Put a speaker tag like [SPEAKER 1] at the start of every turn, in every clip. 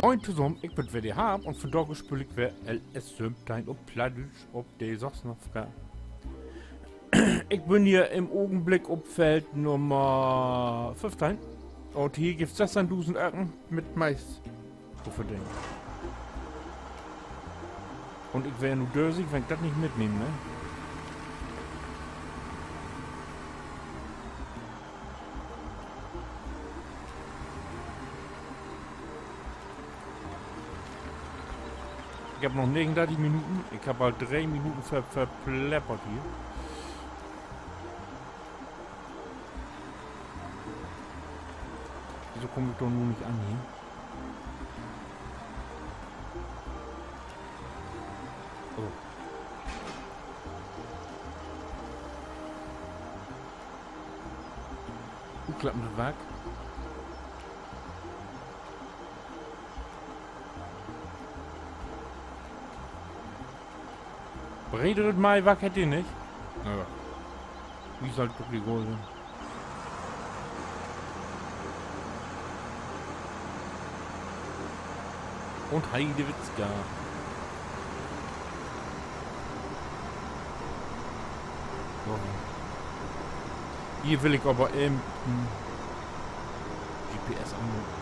[SPEAKER 1] Moin zusammen, ik ben weer de Haam en vandaag speel ik weer LS Sömtein op Plattdeutsch op de Sachsenafra. Ik bin hier im Augenblick op Feld Nummer 15 und hier gibt es 16.000 Öcken mit Mais zu verdienen. Und ich wäre nur dösig, wenn ich das nicht mitnehme, ne? Ich habe noch 39 Minuten. Ich habe halt 3 Minuten verpleppert hier. Wieso komme ich doch nur nicht an hier? Oh. Hoe klappen het weg? Breder het mij weg het in, niet? Nou ja. Wie zal toch die goal zijn? Und Heidewitzka. So. Hier will ich aber GPS anmelden.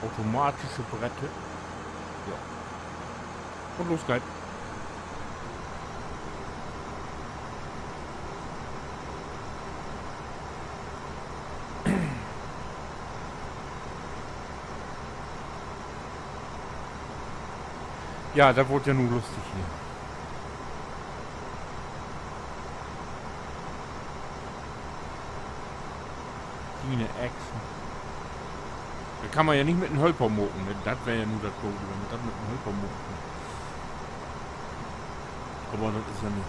[SPEAKER 1] Automatische Bretter. Ja. Und los geht's. Ja, das wurde ja nur lustig hier. Schiene Echsen. Da kann man ja nicht mit einem Hölper moken, ne? Das wäre ja nur das Problem, wenn man das mit einem Hölper moken kann. Aber das ist ja nicht.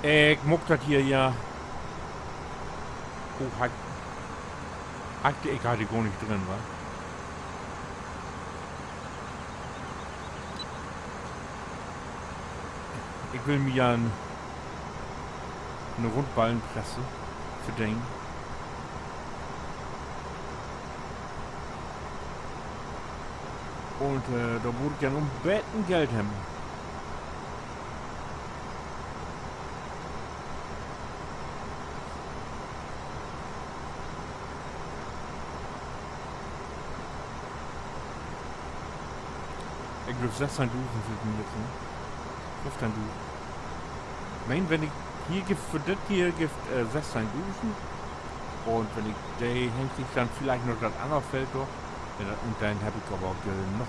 [SPEAKER 1] Ich muck das hier ja. Oh, hackte ich gerade gar nicht drin, wa? Ich will mir ja eine Rundballenpresse für den. Und da würde ich gerne Betten Geld haben. Ich glaube 16.000 sind mir jetzt, ne? 15.000. Mein, wenn ich hier gibt für das hier gibt 16.000 und wenn ich der hängt sich dann vielleicht noch das andere Feld durch und dann habe ich aber genug.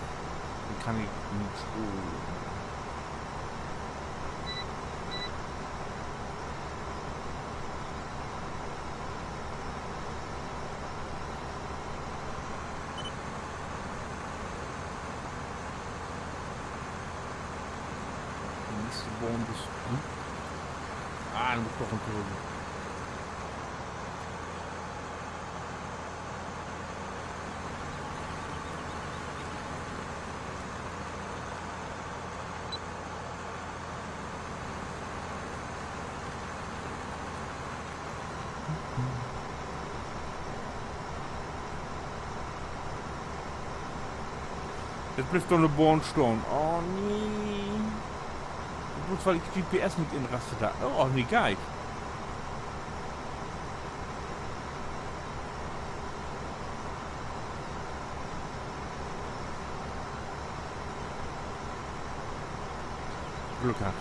[SPEAKER 1] Dann kann ich nicht so. Ah, dan moet ik toch een keer. Jetzt blijft dan de boom staan. Oh nee. Bloß weil ich GPS nicht inraste da. Oh, nee, geil. Glück hat.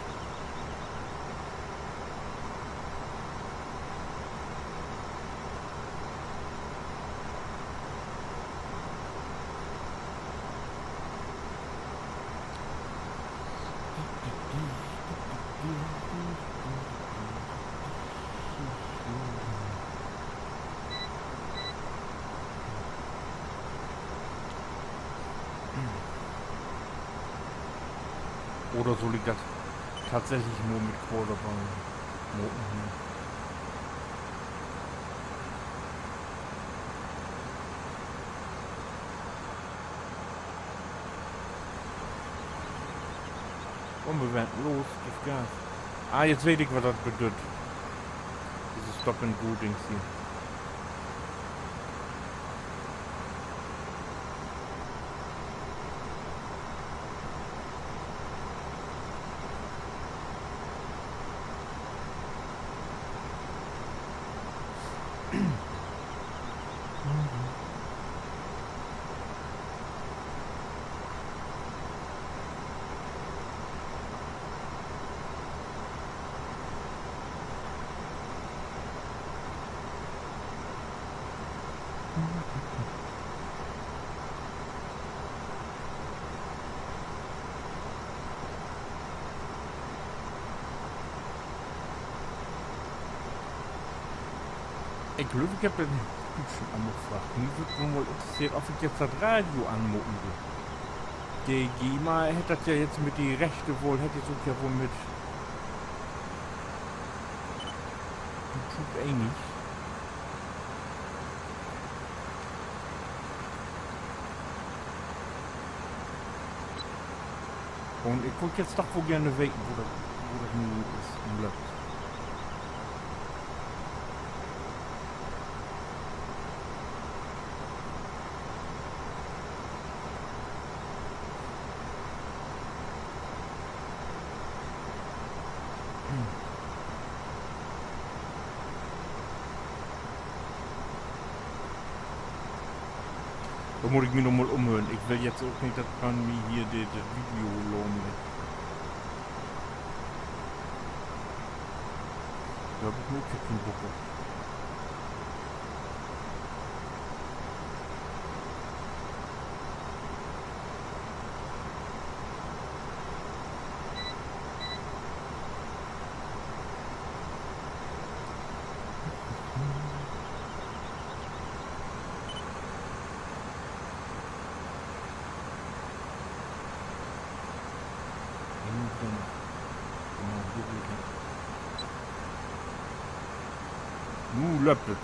[SPEAKER 1] Oder soll ich das tatsächlich nur mit Quarterball moten? Und wir werden los, das Gas. Ah, jetzt weiß ich, was das bedeutet. Dieses Stop-and-Go-Dings hier. Ich glaube, ich habe den schon angefragt. Mir würde nur mal interessiert, ob ich jetzt das Radio anmucken will. Der GEMA hätte das ja jetzt mit die Rechte wohl, hätte es ja wohl mit YouTube ähnlich. Und ich gucke jetzt doch wohl gerne weg, wo das nun ist und bleibt. Da muss ich mich nochmal umhören. Ich will jetzt auch nicht, dass man mir hier das Video lohnt. Da habe ich nur keinen Bock auf. Läuft es.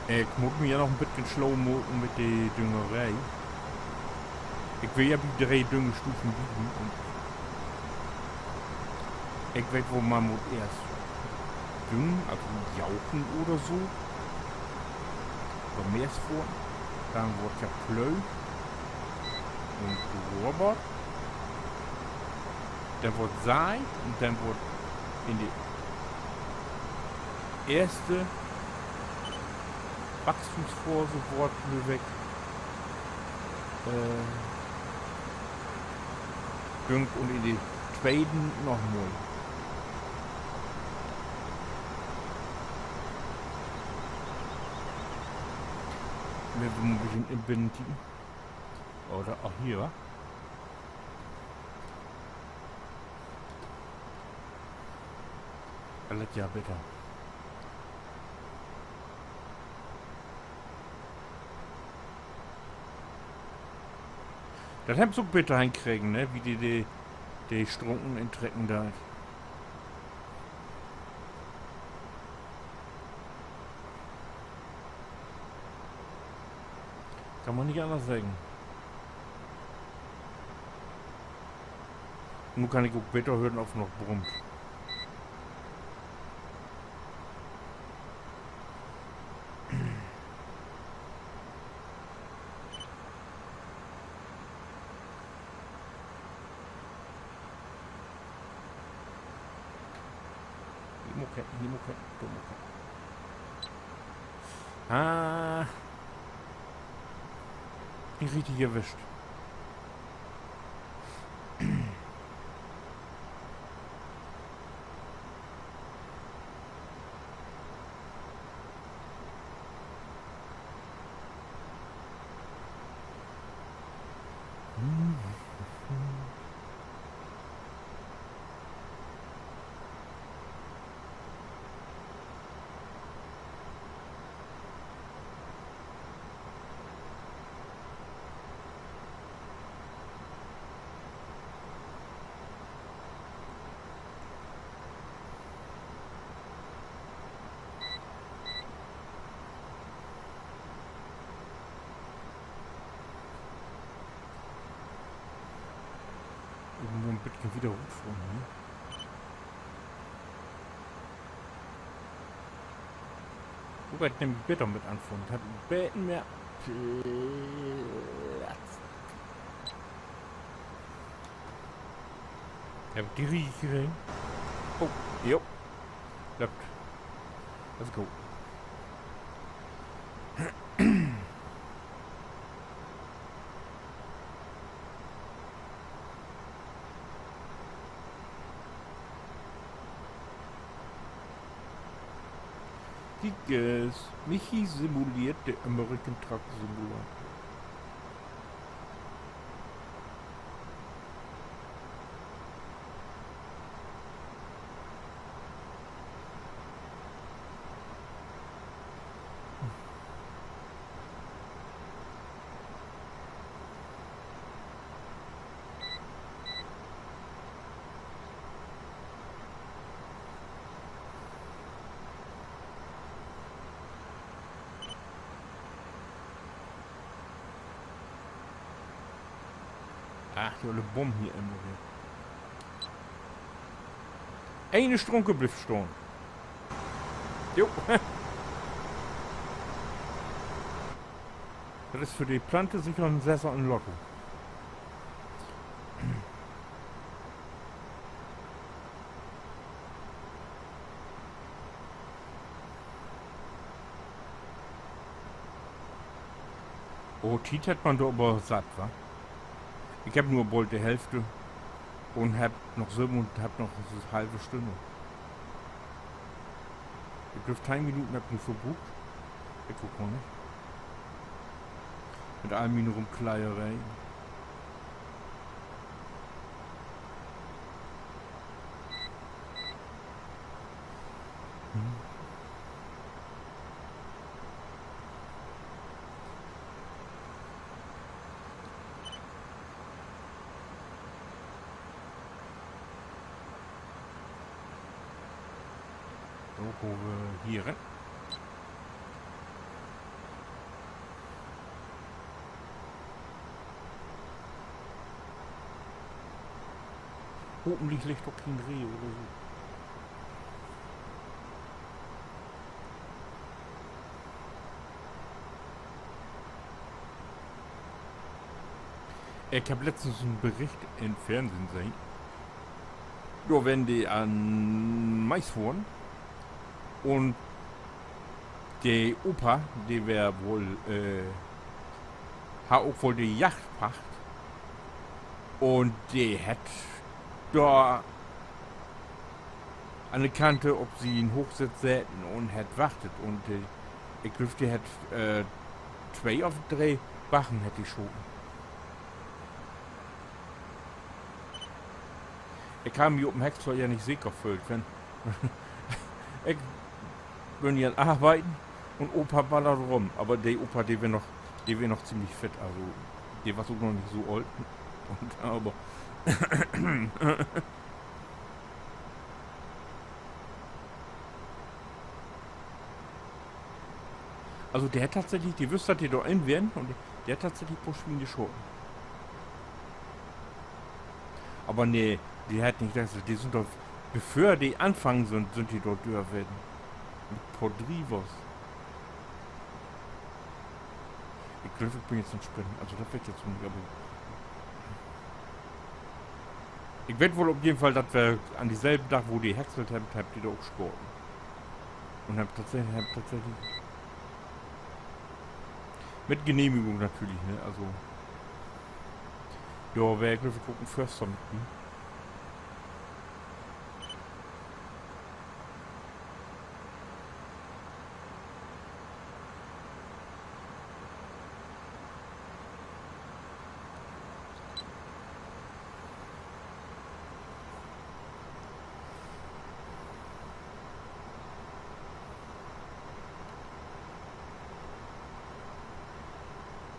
[SPEAKER 1] Ich muss mich ja noch ein bisschen schlau machen mit der Düngerei. Ich will ja die 3 Düngestufen bieten und ich weiß, wo man muss erst düngen, also jauchen oder so. Oder mehr vor. Dann wird ja Plöu und gerobbert. Dann wird Saat und dann wird in die erste Wachstumsphase wird weg düngt und in die zweiten nochmal. Wir sind ein bisschen im Binnen. Oder auch hier. Alles ja bitte. Das haben sie so bitte hinkriegen, ne? Wie die Strunken in Trecken da. Kann man nicht anders sagen. Nun kann ich auch bitte hören, auf noch brummt. Ah. Nicht richtig erwischt. gleich wieder rot vor mir. Wobei ich nämlich Bett mit anfangen. Ich habe Betten mehr Platz. Ich habe die Riechen. Oh, jo. Läuft. Let's go. Gigas. Michi simuliert der American Truck Simulator. Ach, die olle Bombe hier immer wieder. Eine Strunke blieb stehen. Jo. Das ist für die Plante sicher ein Sessel und Lotto. Oh, Tiet hat man da aber satt, wa? Ich habe nur bald die Hälfte und hab noch 7 und hab noch eine halbe Stunde. Ich dürfte 10 Minuten hab nur verbucht. Ich guck mal nicht. Mit allem Minuten Rumkleierei. So, wo wir hier rein. Hoffentlich liegt doch kein Reh oder so. Ich habe letztens einen Bericht im Fernsehen gesehen. Ja, wenn die an Mais fahren und der Opa, der wäre wohl, hat auch wohl die Yachtpacht und der hat da an der Kante, ob sie ihn Hochsitz säten und hat wartet und ich glaube, der hat 2 auf 3 Wachen hätte ich schon. Ich kann mich auf dem Hexler ja nicht sicher fühlt, wenn ich bin ja arbeiten und Opa ballert rum, aber der Opa, der wäre noch ziemlich fit, also der war so noch nicht so alt, und, aber also der hat tatsächlich, die wüsste, dass die da ein werden und der hat tatsächlich Buschwien geschoben. Aber nee, die hat nicht das, die sind doch, bevor die anfangen sind die dort dürr werden. Mit Podrivos. Ich glaube, ich bin jetzt ein Sprinten, also das wird jetzt nicht, aber ich werde wohl auf jeden Fall, dass wir an dieselben Tag, wo die häckselt haben, habt ihr da auch sporten. Und hab tatsächlich mit Genehmigung natürlich, ne, also ja, wer wir gucken, Förster mit mir.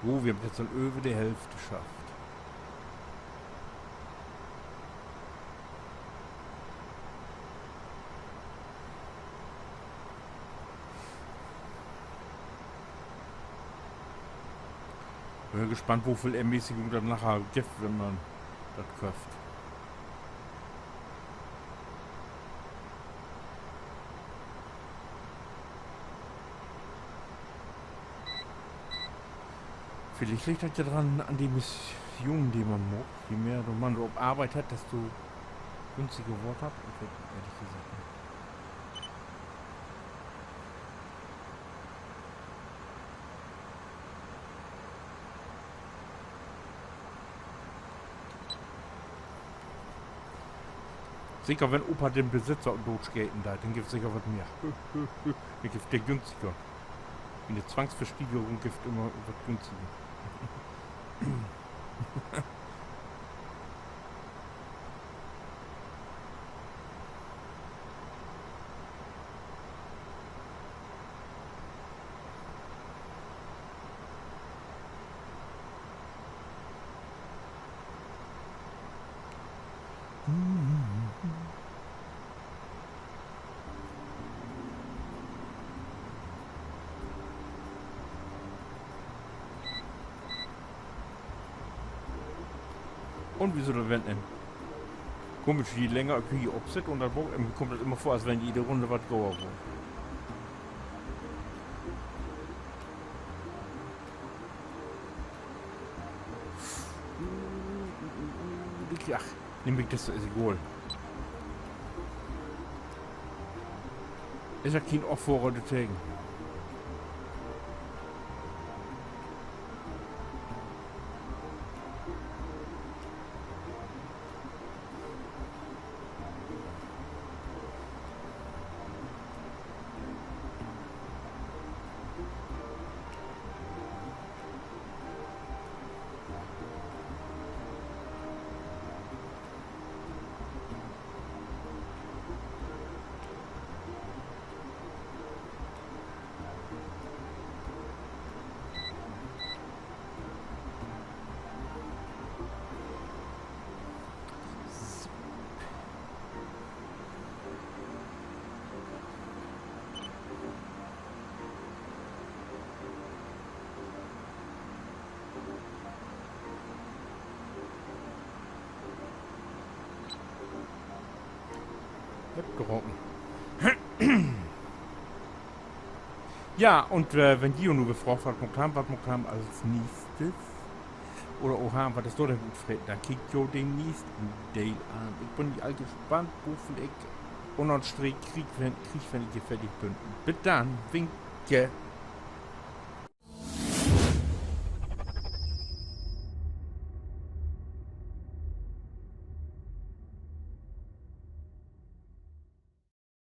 [SPEAKER 1] Oh, wir haben jetzt schon über die Hälfte geschafft. Bin gespannt, wo viel Ermäßigung dann nachher gibt, wenn man das kauft. Vielleicht liegt das ja dran an die Mission, die man macht. Je mehr man so auf Arbeit hat, desto günstiger Wort hat. Ich weiß ehrlich gesagt nicht. Sicher, wenn Opa den Besitzer durchskaten da, dann gibt es sicher was mehr. Dann gibt der günstiger. In der Zwangsversteigerung gibt immer was günstiger. Und wieso das wenn komisch, je länger ich hier absitze und dann kommt das immer vor, als wenn jede Runde was gauer wird. Ach, nehme ich das, ist egal. Ist ja kein Aufforder tegen. Gerochen. Ja, und wenn die nur gefragt was wir haben als nächstes oder auch haben, was das dort gut fällt, dann kriegt ihr den nächsten Day an. Ich bin die alte gespannt, wofür ich unterm Strich krieg, wenn ich fertig bin. Bis dann, winke.